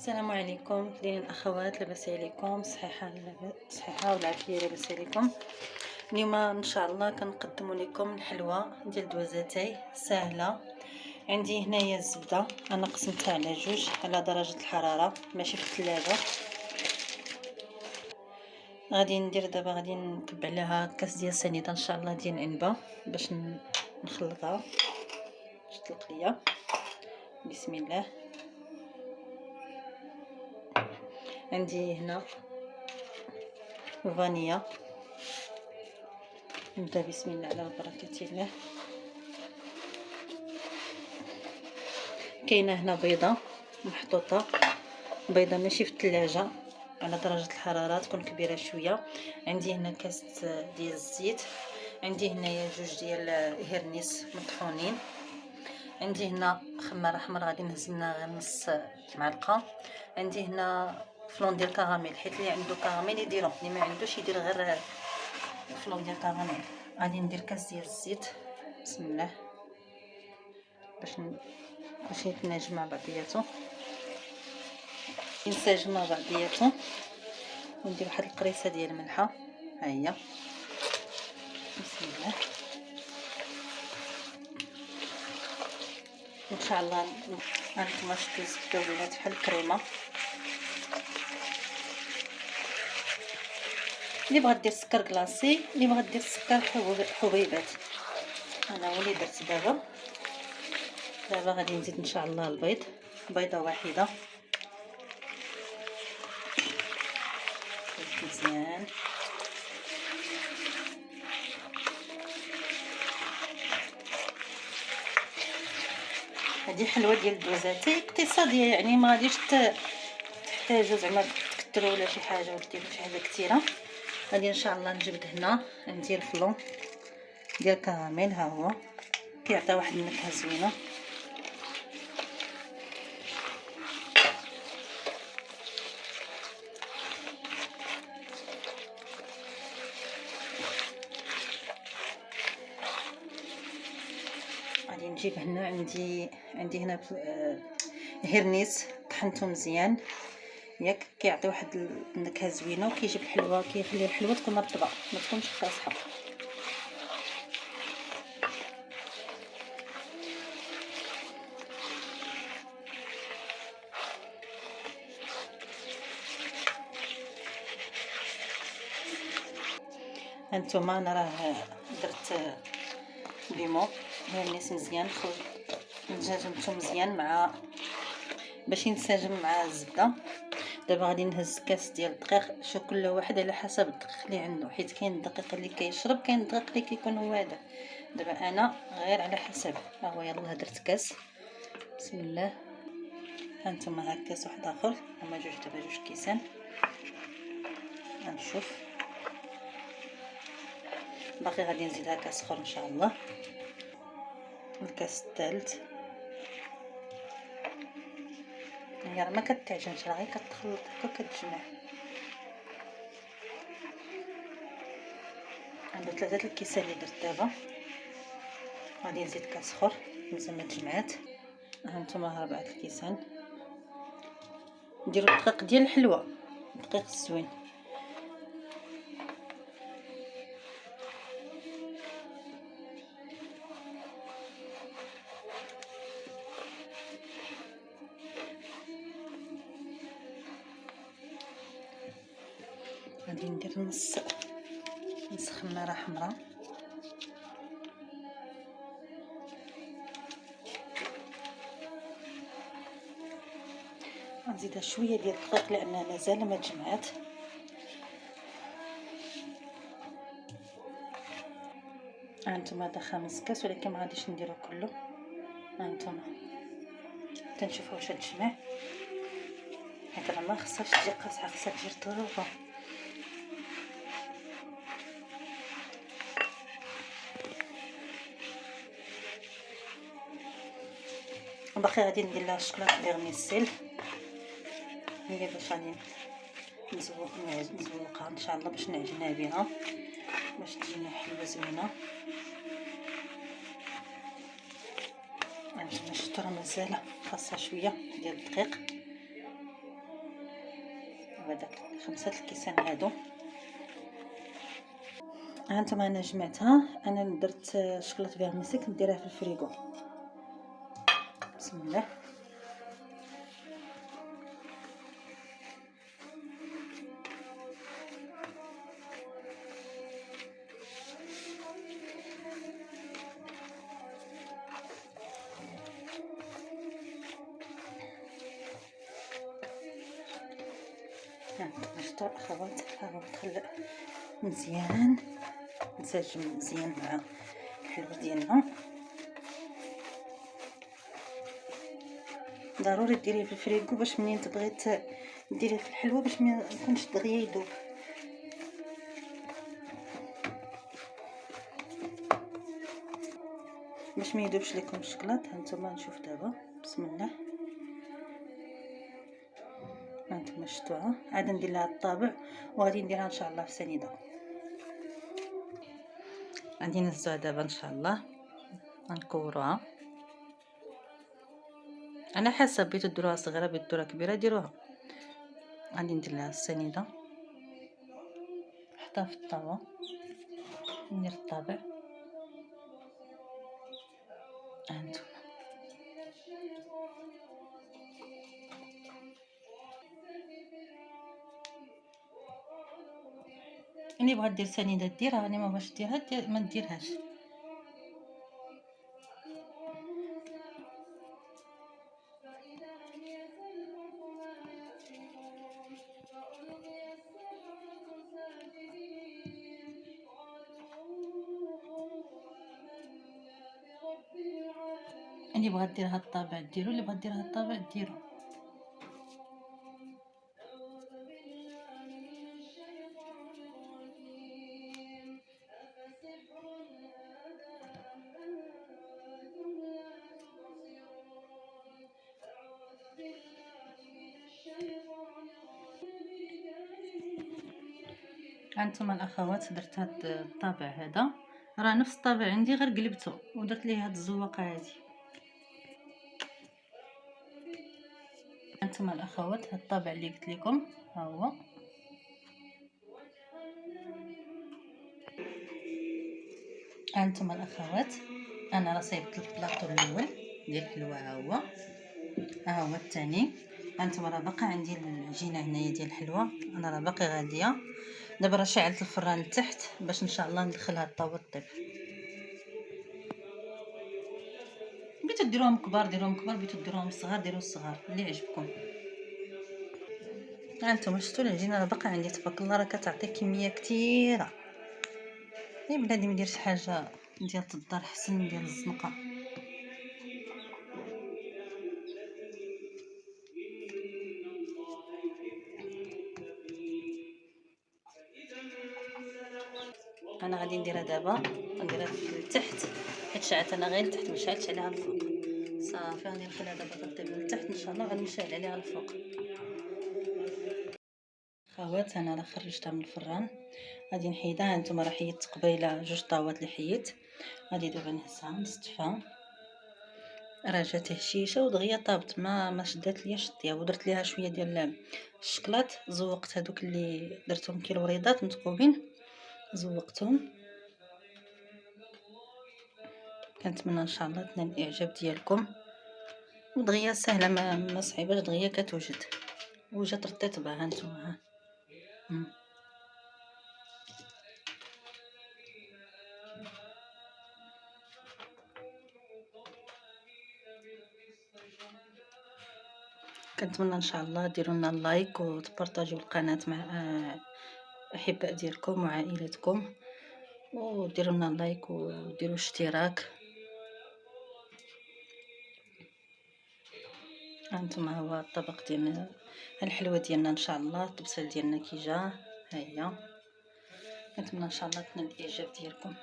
السلام عليكم كاين الاخوات، لاباس عليكم؟ صحيحه والعافيه، لاباس عليكم؟ اليوم ان شاء الله كنقدم لكم الحلوى ديال دوازاتاي سهله. عندي هنايا الزبده، انا قسمتها على جوج على درجه الحراره، ماشي في الثلاجه. غادي ندير دابا، غادي نكب عليها كاس ديال سنيده ان شاء الله ديال العنبه باش نخلطها باش تطلق ليا. بسم الله. عندي هنا فانيا، نبدا بسم الله على بركه الله. كاينه هنا بيضه محطوطه، بيضه ماشي في الثلاجه، على درجه الحراره تكون كبيره شويه. عندي هنا كاس ديال الزيت، عندي هنايا جوج ديال هرنيس مطحونين، عندي هنا خمار احمر غادي نهز لنا غير نص معلقه، عندي هنا فلون ديال كراميل، حيت اللي عنده كراميل يديرو، اللي ما عندوش يدير غير فلون ديال كراميل. غادي ندير كاس ديال الزيت بسم الله باش يتناجم مع بعضياتو، ينسجم مع بعضياتو. وندير واحد القريصه ديال الملحه، ها هي بسم الله. ان شاء الله هانتوما شفتوا الزبده ولات بحال الكريمه. اللي بغات دير سكر كلاصي، اللي بغات دير سكر حبيبات، انا هو اللي درت دابا. غادي نزيد ان شاء الله البيض، بيضه واحده مزيان. هذه حلوه ديال الدوزاتي اقتصاديه، يعني ما غاديش تحتاجوا زعما تكثروا ولا شي حاجه ولا ديروا شي حاجه كثيره. غادي ان شاء الله نجبد هنا ندير فلون ديال كراميل، ها هو كيعطي واحد النكهه زوينه. غادي نجيب هنا عندي هنا هرنيس طحنته مزيان، ياك كيعطي واحد النكهه زوينه وكيجيب الحلوه، كيخلي الحلوه تكون رطبه ما تكونش قاصحه. هانتوما انا راه درت ليمون هرنيس مزيان، نجمته مزيان مع باش ينسجم مع الزبده. دابا غادي نهز كاس ديال الدقيق، شو كل واحد على حسب الدقيق اللي عنده، حيت كاين الدقيق اللي كيشرب، كاين الدقيق اللي كيكون هو هذا. دابا انا غير على حسب، ها هو يلاه درت كاس بسم الله. هانتوما ها كاس واحد اخر، هما جوج دابا جوج كيسان. غنشوف باقي غادي نزيدها كاس اخر ان شاء الله. الكاس الثالث هي راه ما كتعجنش، راه غير كتخلط هكا كتجمع. عندي 3 الكيسان اللي درت دابا، غادي نزيد كاس اخر مازال ما تجمعات. هانتوما 4 الكيسان. نديرو الدقيق ديال الحلوى، الدقيق الزوين. غادي ندير نص خماره حمراء، غنزيدها شويه ديال الدقيق لانها مازال ما تجمعات. هانتوما هذا 5 كاس، ولكن ما غاديش نديرو كله. هانتوما تنشوفوا واش تجمع، حيت راه ما خصهاش تجي قاصحه، خصها تجي رطوبه. باقي غادي ندير لها الشكلاط فيرميسيل، هي باش غادي نزوقها ان شاء الله باش نعجنها بها باش تجينا حلوه زوينه. عندنا شطره مازال خاصها شويه ديال الدقيق. هذاك 5 الكيسان هادو. هانتوما انا جمعتها، انا درت شكلاط فيرميسيك نديرها في الفريغو. بسم الله. هانتوما شتو اخوات، ها هو دخل مزيان، نسجم مزيان مع الحلوه ديالنا. ضروري ديريه في الفريغو باش منين تبغي ديريه في الحلوه باش ما يكونش دغيا يذوب. باش ما يذوبش لكم الشكلاط. هانتوما نشوف دابا. بسم الله. هانتوما شفتوها، عاد ندير لها الطابع وغادي نديرها ان شاء الله في سنيده. غادي نهزوها دابا ان شاء الله، غنكوروها. انا حسب بغيتو ديروها صغيره بغيتو ديروها كبيره ديروها. غادي ندير لها السنيده، نحطها في الطاوه، ندير الطابع. هانتوما اللي بغات دير سنيده ديرها، اللي ما بغاش ديرها ما ديرهاش. اللي بغات ديرها الطابع ديرو، اللي بغات ديرها الطابع ديرو. هانتوما الاخوات درت هاد الطابع هذا، راه نفس الطابع عندي غير قلبته ودرت ليه هاد الزواقه هادي. هانتوما الاخوات هاد الطابع اللي قلت لكم ها هو. هانتوما الاخوات انا راه صايبت البلاطو الاول ديال الحلوه، ها هو الثاني. هانتوما راه باقا عندي العجينه هنايا ديال الحلوه، انا راه باقي غاديه. دابا راه شعلت الفران لتحت باش ان شاء الله ندخلها الطاوه طيب. بغيتو ديروهم كبار ديروهم كبار، بغيتو ديروهم صغار ديروا الصغار اللي عجبكم. هانتوما شفتوا العجينه راه باقا عندي تبارك الله، راه كتعطي كميه كثيره. يا بلادي ما نديرش حاجه ديال الدار حسن من ديال الزنقه. انا غادي نديرها دابا، نديرها في التحت حيت شعلت انا غير التحت ما شعلتش عليها الفوق. صافي غادي نخليها دابا تطيب من التحت ان شاء الله، غادي نشعل عليها الفوق. خوات انا راه خرجتها من الفران، غادي نحيدها. هانتوما راه حيدت قبيله جوج طاوات اللي حيدت، غادي دابا نهزها نستفها. راه جات هشيشه ودغيا طابت، ما شدات ليا الطياب. ودرت ليها شويه ديال الشكلاط، زوقت هذوك اللي درتهم كيلوريدات متقوبين زوقتهم. كنتمنى ان شاء الله تنال الاعجاب ديالكم، ودغيا سهله ما صعيباش، دغيا كتوجد وجات رطيت بها. هانتوما كنتمنى ان شاء الله ديروا لنا اللايك وتبارطاجيو القناه مع الاحباء ديالكم وعائلتكم، وديروا لنا اللايك وديروا اشتراك. هانتوما هو الطبق ديالنا، الحلوه ديالنا ان شاء الله، الطبسيل ديالنا كي جا ها هي. نتمنى ان شاء الله تنال الاعجاب ديالكم.